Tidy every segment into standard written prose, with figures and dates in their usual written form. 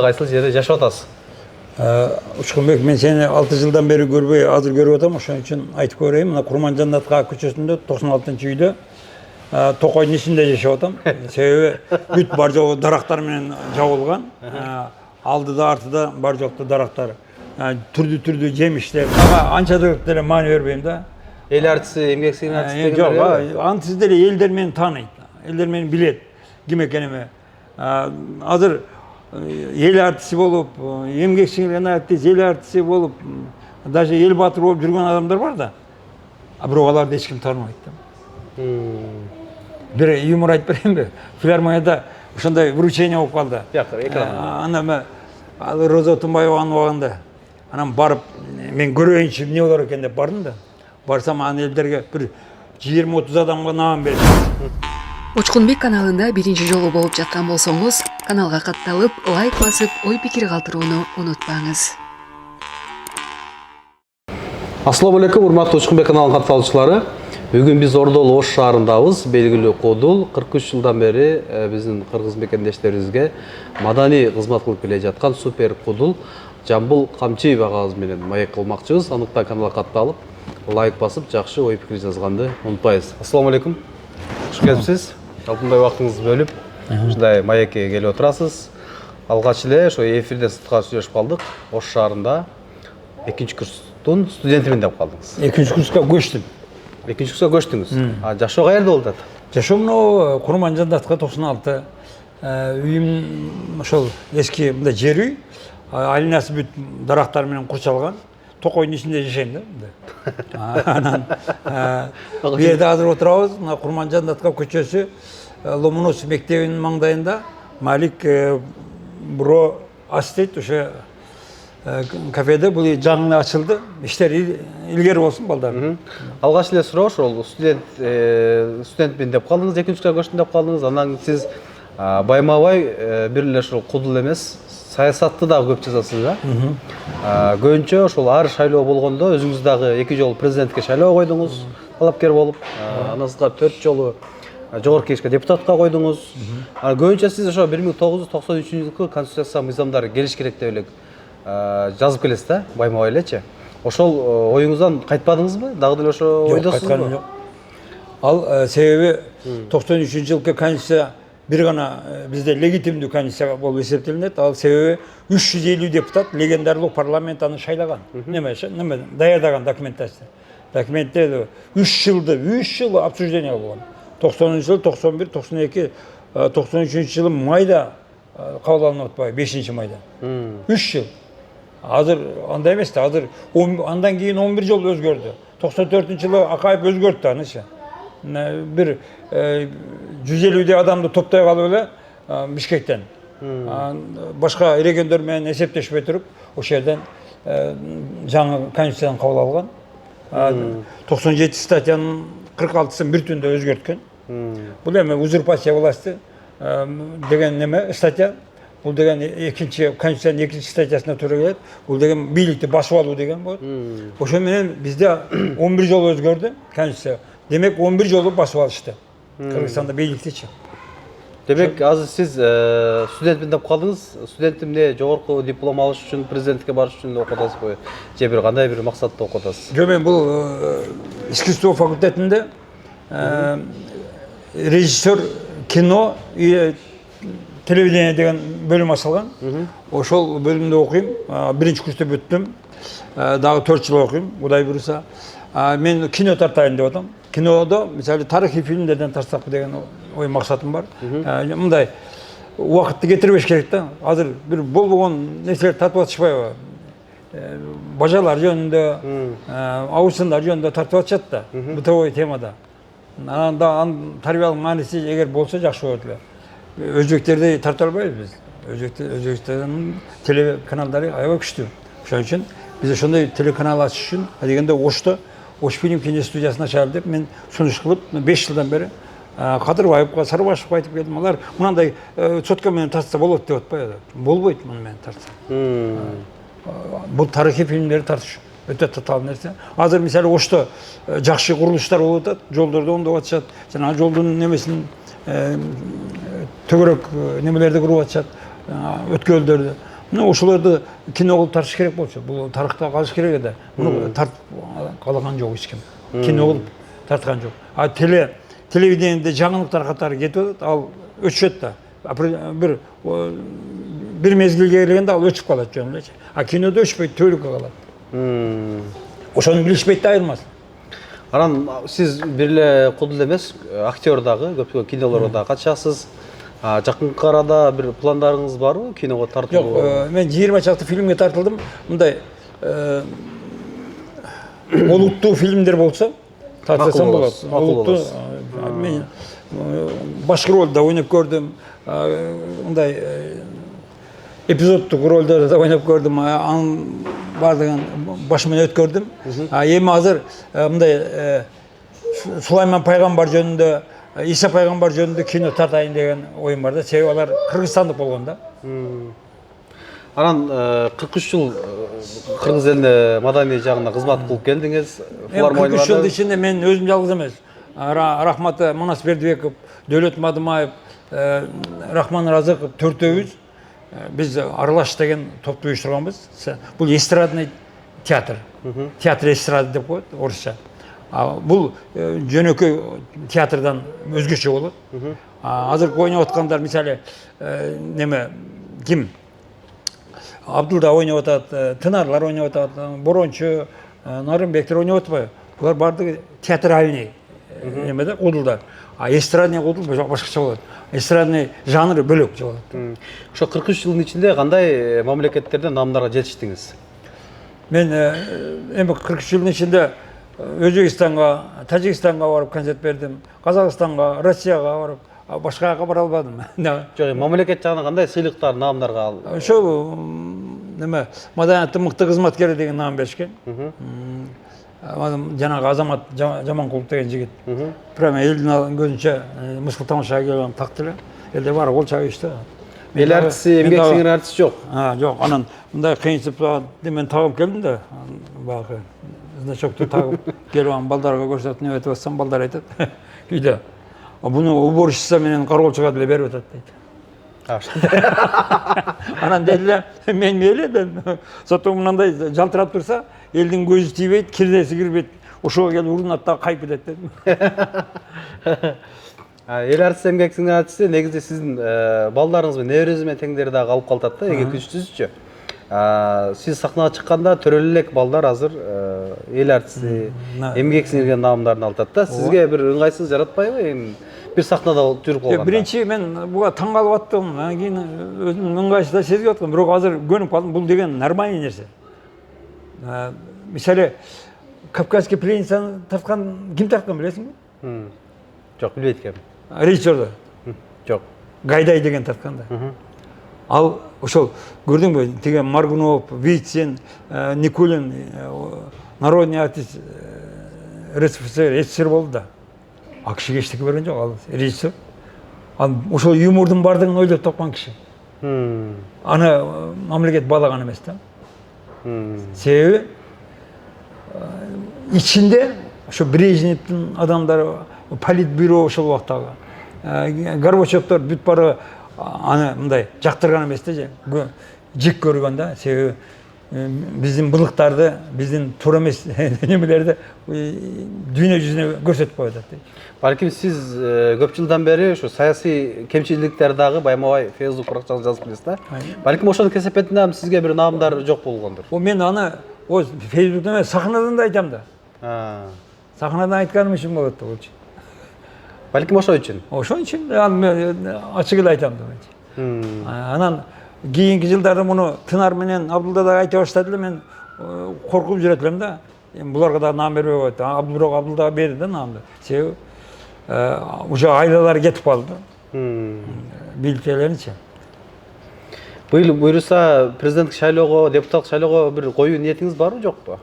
Кайсыл жерде жашап атасыз? Учкунбек, мен сени 6 жылдан бери көрбөй, азыр көрүп атам, ошон үчүн айтып көрөйүн. Мына Курманжанатка көчөсүндө 96-үйдө токойдун ичинде жашап атам. Себеби бүт бар жогу дарактар менен жабылган. Алдыда, артыда бар жокту дарактар. Түрдүү жемиштер. Ага анча деле маани бербейм да. Эл артиси, эмгек сиңирин артиси деген Жок, антиз деле элдер мени тааныйт. Элдер мени билет ким экениме. Азыр эл артиси болуп, эмгек сиңирген артист, эл артиси болуп, даже эл баатыры болуп жүргөн адамдар бар да. Бирок аларды эч ким тааныбайт да. Бир юмор айтып берейинби? Филармонияда ошондой вручение болуп калды. Ана ал Роза Тумбаеваны убагында. Анан барып, мен көрөйүнчү эмне болор экен деп бардым да. Барсам аны элдерге бир 20-30 адамга наам беришти. Учкунбек каналында биринчи жолу болуп жаткан болсоңуз, каналга катталып, лайк басып, ой пикир калтырууну унутпаңыз. Ассаламу алейкум, урматтуу Учкунбек каналынын катталуучулары. Бүгүн биз Ордол Ош шаарындабыз. Белгилүү Кудул 43 жылдан бери биздин кыргыз мекендештерибизге маданий кызмат кылып келе жаткан супер Кудул Жамбыл Камчиев агабыз менен маек кылмакчыбыз. Андыктан каналга катталып, лайк басып, жакшы ой пикир жазганды унутпайбыз. Ассаламу алейкум. Куш келипсиз. Алтындай убактыңызды бөлүп, ушундай маекке келип отурасыз. Алгач эле ошо эфирде сыртка сүйлөшүп калдык. Ош шаарында 2-курстун студентимин деп калдыңыз. 2-курска көчтүм. 2-курска көчтүңүз. Жашоо каерде болуп атат? Жашоо мына Курманжанатка 96. Үйүм ошол эски мындай жер үй. Айланасы бүт дарактар менен курчалган. Токойдун ичинде жашайм да. Анан бул жерде азыр отурабыз. Мына Курманжанатка көчөсү Ломоносов мектебинин маңдайында Малик бро астейт ошо кафеде бул жаңы ачылды. Иштер илгери болсун балдар. Алгач эле суроо ошол студентмин деп калдыңыз, 2-курска көчтүм деп калдыңыз. Анан сиз байма-бай бир эле ошол Кудул эмес, саясатты дагы көп жазасыз да? Көбүнчө ошол ар шайлоо болгондо өзүңүз дагы 2 жолу президентке шайлоо койдуңуз, талапкер болуп, андан сырткары 4 жолу жогорку кеңешке депутатка койдуңуз. Көбүнчө сиз ошо 1993-жылкы конституция мыйзамдары келиш керек деп эле жазып келесиз да, байма-бай элечи. Ошол оюңуздан кайтпадыңызбы? Дагы деле ошо ойдосузбу? Жок. Ал себеби 93-жылкы конституция бир гана бизде легитимдүү конституция болуп эсептелинет. Ал себеби 350 депутат легендарлык парламент аны шайлаган. Неме даярдаган документация. Документте 3 жыл обсуждение болгон. 90-жыл, 91, 92, 93-жылы майда кабыл алынып атпайбы, 5-майда. 3 жыл. Азыр андай эмес да, азыр андан кийин 11 жол өзгөрдү. 94-жылы Акаев өзгөрттү анычы. Бир 150 адамды топтой калып эле Бишкектен. Башка региондор менен эсептешпей туруп, ошол жерден жаңы конституцияны кабыл алган. 97 статьянын 46-сын бир түндө өзгөрткөн. Бул эми узурпация власти деген неме статья. Бул деген экинчи конституциянын 2 статьясына туура келет. Бул деген бийликти басып алуу деген болот. Ошо менен бизде 11 жолу өзгөрдү конституция. Демек 11 жолу басып алышты. Кыргызстанда бийликтичи. Демек азыр сиз студентмин деп калдыңыз. Студент эмне жогорку диплом алыш үчүн, президентке барыш үчүн окуп атасызбы? Же бир кандай бир максатта окуп атасыз? Жок, мен бул искусство факультетинде режиссер кино и телевидение деген бөлүм ачылган. Ошол бөлүмдө окуйм. Биринчи курста бүттүм. Дагы 4 жыл окуйм, Кудай буйруса. Мен кино тартайын деп атам. Кинодо, мисалы, тарыхый фильмдерден тартсак деген ой максатым бар. Мындай убакытты кетирбеш керек да. Азыр бир болбогон нерселер тартып атышпайбы? Бажалар жөнүндө, абысындар жөнүндө тартып атышат да. Бытовой темада. Анан тарбиялык мааниси эгер болсо жакшы болот эле. Өзбектерди тарта албайбыз биз. Өзбектердин телеканалдары аябай күчтүү. Ошон үчүн биз ошондой телеканал ачыш үчүн дегенде Ошто Ош фильм киностудиясына ачалы деп мен сунуш кылып 5 жылдан бери Кадырбаевка, Сарбашевка айтып келдим. Алар мындай сотка менен тартса болот деп атпайбы? Болбойт муну менен тартса. Бул тарыхый фильмдерди тартыш өтө татаал нерсе. Азыр мисалы Ошто жакшы курулуштар болуп атат, жолдорду оңдоп атышат. Жана жолдун немесин төгөрөк немелерди куруп атышат. өткелдерді. Мына ошоларды кино кылып тартыш керек болчу. Бул тарыхта калыш керек эди. Муну тартып калаган жок эч ким. Кино кылып тарткан жок. А телевидениеде жаңылыктар катары кетип атат, ал өчөт да. Бир мезгилге келгенде ал өчүп калат жөн элечи. А кинодо өчпөйт, түбөлүккө калат. Ошону билишпейт да айырмасын. Анан сиз бир эле кудул эмес, актер дагы, көптөгөн кинолорго да катышасыз. Жакынкы арада бир пландарыңыз барбы киного тартылуу? Жок, мен 20 чакты фильмге тартылдым. Мындай олуттуу фильмдер болсо тартсам болот. Олуттуу мен башкы ролдо ойноп көрдүм. Мындай эпизоддук ролдордо да ойноп көрдүм. Анын бардыгын башыман өткөрдүм. Эми азыр мындай Сулайман пайгамбар жөнүндө, Иса пайгамбар жөнүндө кино тартайын деген оюм бар да. Себеби алар кыргызстандык болгон да. Анан 43 жыл кыргыз элине маданий жагына кызмат кылып келдиңиз. 43 жыл ичинде мен өзүм жалгыз эмес. Рахматы Манас Бердибеков, Дөөлөт Мадымаев, Рахман Разыков төртөөбүз биз Аралаш деген топту уюштурганбыз. Бул эстрадный театр. Театр эстрады деп коет орусча. Бул жөнөкөй театрдан өзгөчө болот. Азыркы ойноп аткандар мисалы неме ким? Абдулда ойноп атат, Тынарлар ойноп атат, Борончу, Нарымбектер ойноп атпайбы? Булар бардыгы театральный немеде кудулдар. Эстрадный кудул башкача болот. Эстрадный жанры бөлөк болот. Ошо 43 жылдын ичинде кандай мамлекеттерден наамдарга жетиштиңиз? Мен эми 43 жылдын ичинде Өзбекстанга, Тажикстанга барып концерт бердим, Казакстанга, Россияга барып, башка жака бара албадым. Жок, мамлекет жагынан кандай сыйлыктар, наамдарга ал? Ошо неме маданияттын мыкты кызматкери деген наам беришкен. Жанагы Азамат Жаманкулов деген жигит. Прямо элдин көзүнчө мыскыл тамашага келген такты эле. Элдер баары кол чабып ишти. Эл артисти, эмгек сиңир артист жок. Жок, анан мындай кыйынчылык мен тагып келдим да, багы значокту тагып келип анан балдарга көрсөтүп неме этип атсам, балдар айтат. Үйдө. Буну уборщица менен кароолчуга деле берип атат дейт. Анан деди мен мейли дедим. Зато мындай жалтырап турса, элдин көзү тийбейт, кирдеси кирбейт. Ошого келип урунат да кайып кетет дедим. Эл артист, эмгек сиңир артисти негизи сиздин балдарыңыз менен небереңиз менен теңдери да калып калат да, эги күчсүзчү. Сиз сахнага чыкканда төрөлө элек балдар азыр эл артисти, эмгек сиңирген наамдарын алтат да. Сизге бир ыңгайсыз жаратпайбы? Эми бир сахнада жүрүп калганда. Биринчи мен буга таң калып аттым. Анан кийин өзүм ыңгайсыз да сезип аткам. Бирок азыр көнүп калдым. Бул деген нормальный нерсе. Мисалы Кавказский пленницаны тарткан ким тарткан билесиңби? Жок, билбейт экенмин. Режиссерді. Жок. Гайдай деген тартканда. Ал ошол көрдүңбү? Деген Маргунов, Вицин, Никулин, народный артист РСФСР болду да. Акшыга эчтеке берген жок, ал режиссер. Ал ошол юмордун бардыгын ойлоп тапкан киши. Аны мамлекет баалаган эмес да. Себеби ичинде ошо Брежневдин адамдары, политбюро ошол убактагы Горбачевдор бүт бары аны мындай жактырган эмес да, жек көргөн да. Себеби биздин былыктарды, биздин туура эмес немелерди дүйнө жүзүнө көрсөтүп коет да. Балким сиз көп жылдан бери ушу саясий кемчиликтер дагы байма-бай Facebook баракчаңызда жазып келесиз да. Балким ошонун кесепетинде сизге бир наамдар жок болгондур. Мен аны Facebook'та эмес, сахнадан да айтам да. Сахнадан айтканым үчүн болот да болчу. Балким ошол үчүн. Ошон үчүн ачык эле айтам да. Анан кийинки жылдары муну Тынар менен Абдулда да айта баштады эле, мен коркуп жүрөт элем да. Буларга да наам бербей коет. Абдулда берди да наамды. Себеби уже айлалары кетип калды. Билчелеринчи. Быйыл буйруса президенттик шайлоого, депутаттык шайлоого бир коюу ниетиңиз барбы, жокпу?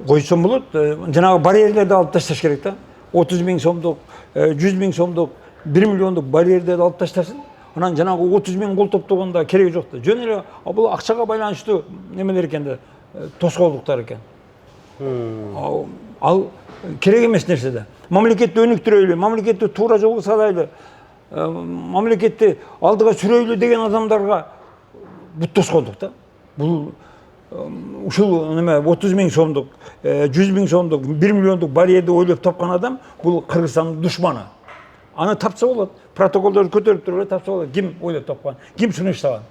Койсом болот. Жанагы барьерлерди алып ташташ керек да. 30 000 сомдук, 100 000 сомдук, 1 миллиондук барьерлерди алып таштасын. Анан жанагы 30 000 кол топтогонда кереги жок да. Жөн эле бул акчага байланыштуу немелер экен да, тоскоолдуктар экен. Ал керек эмес нерсе да. Мамлекетти өнүктүрөлү, мамлекетти туура жолго салайлы. мамлекетти алдыга сүрөйлү деген адамдарга бут тоскондук да. Бул ушул неме 30 000 сомдук, 100 000 сомдук, 1 миллиондук барьерди ойлоп тапкан адам бул Кыргызстандын душманы. Аны тапса болот. Протоколдорду көтөрүп туруп тапса болот. Ким ойлоп тапкан, ким сунуштаган,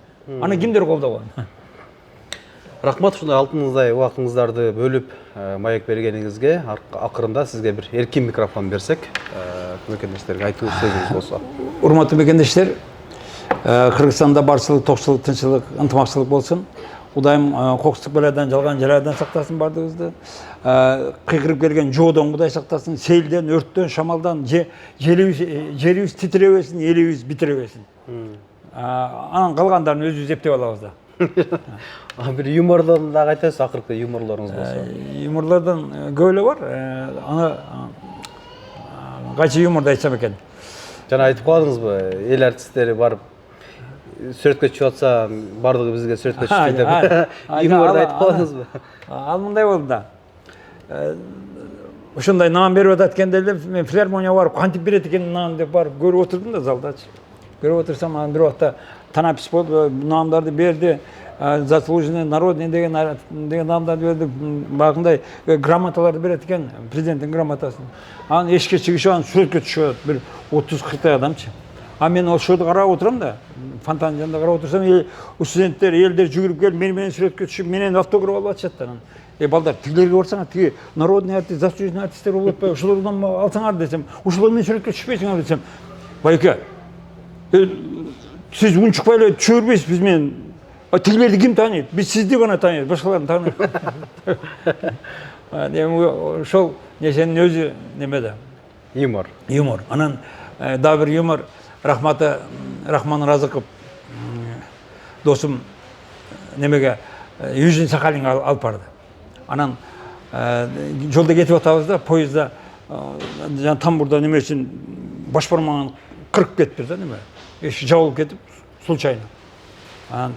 аны кимдер колдогон. Рахмат ушундай алтыныңыздай убактыңыздарды бөлүп маек бергениңизге. Акырында сизге бир эркин микрофон берсек, мекендештерге айтуу сөзүңүз болсо. Урматтуу мекендештер, Кыргызстанда барчылык, токчулук, тынччылык, ынтымакчылык болсун. Кудайым кокустук беледен, жалган жаладан сактасын бардыгыбызды. Кыйкырып келген жоодон Кудай сактасын, селден, өрттөн, шамалдан, жерибиз титиребесин, элибиз битиребесин. Анан калгандарын өзүбүз эптеп алабыз да. Бир юмордон дагы айтасыз, акыркы юморлоруңуз болсо. Юморлордон көп эле бар. Аны кайчы юморду айтсам экен. Жана айтып калдыңызбы, эл артисттери барып сүрөткө чыгып атса, бардыгы бизге сүрөткө түштү деп. Юморду айтып калдыңызбы? Ал мындай болду да. Ошондой наам берип атат экен деп, мен филармонияга барып кантип берет экен наам деп барып көрүп отурдум да залдачы. Көрүп отурсам, анан бир убакта танапис болду, наамдарды берди. Заслуженный народный деген наамдарды берди. Багындай грамоталарды берет экен, президенттин грамотасын. Анан эшикке чыгышып, анан сүрөткө түшүп атат бир 30-40 адамчы. А мен ошоду карап отурам да, фонтан жанында карап отурсам, студенттер, элдер жүгүрүп келип менен сүрөткө түшүп, менен автограф алып атышат да. Балдар, тигилерге барсаңар, тиги народный артист, заслуженный артисттер болуп атпайбы, ошолордон алсаңар десем, ошолор менен сүрөткө түшпөйсүңөр десем, байке, сиз унчукпай эле түшө бербейсиз биз менен. Тигилерди ким тааныйт? Биз сизди гана тааныйбыз, башкаларын тааныбайбыз. Ошол нерсенин өзү немеде? Юмор. Юмор. Анан дагы бир юмор. Рахман Разыков досум немеге Южный Сахалинге алып барды. Анан жолдо кетип атабыз да, поездда тамбурда неме үчүн баш бармагын кырып кетти да неме. Жабылып кетип, случайно. Анан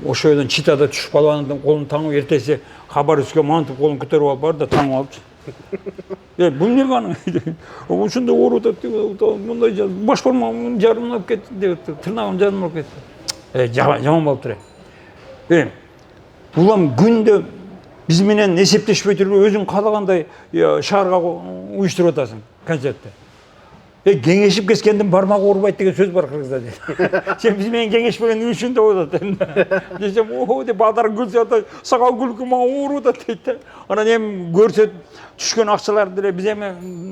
ошол жерден читада түшүп калгандын колун таңып, эртеси кабар үскө мантип колун көтөрүп алып барды да таңып алыпчы. Бул эмне аны? Ошондой ооруп атат, мындай баш бармагым жарымын алып кетти деп, тырнагым жарым алып кетти. Жаман болуптур. Улам күндө биз менен эсептешпей туруп өзүң каалагандай шаарга уюштуруп атасың концертти. Кеңешип кескендин бармагы оорубайт деген сөз бар кыргызда дейт. Сен биз менен кеңешпеген үчүн деп атат. Десем, о деп бадар күлсө атат, сага күлкү мага ооруп атат дейт да. Анан эми көрсөт түшкөн акчаларды деле биз эми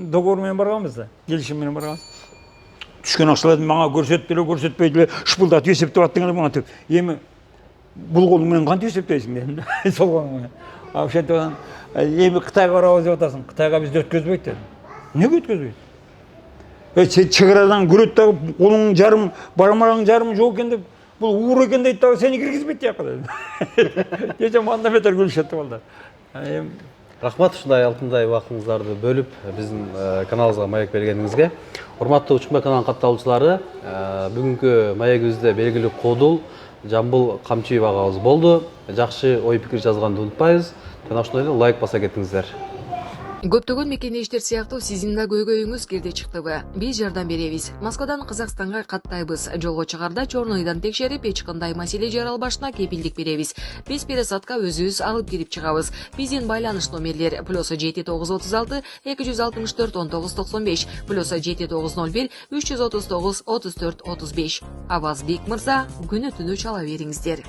договор менен барганбыз да, келишим менен барганбыз. Түшкөн акчаларды мага көрсөтүп деле көрсөтпөй деле шпылдатып эсептеп аттың эле мага деп. Эми бул колуң менен кантип эсептейсиң дедим да. Сол колуң менен. Ошентип анан эми Кытайга барабыз деп атасың. Кытайга бизди өткөзбөйт дедим. Эмнеге өткөзбөйт? Сен чек арадан көрөт дагы колуң жарым, бармагың жарым жок экен деп, бул уур экен дейт дагы сени киргизбейт жака дедим. Десем анда бетер күлүшөт балдар. Рахмат ушундай алтындай убактыңыздарды бөлүп биздин каналыбызга маек бергениңизге. Урматтуу Учкунбек каналынын катталуучулары, бүгүнкү маегибизде белгилүү кодул Жамбыл Камчиева агабыз болду. Жакшы ой пикир жазганды унутпайбыз. Жана ошондой эле лайк баса кетиңиздер. Көптөгөн мекендештер сыяктуу сиздин да көйгөйүңүз кирди чыктыбы? Биз жардам беребиз. Москвадан Казакстанга каттайбыз. Жолго чыгарда чорнойдон текшерип, эч кандай маселе жаралбашына кепилдик беребиз. Биз пересадка өзүбүз алып кирип чыгабыз. Биздин байланыш номерлер +7936 264 1995 +7901 339 34 35. Аваз Бек мырза, күнү түнү чала бериңиздер.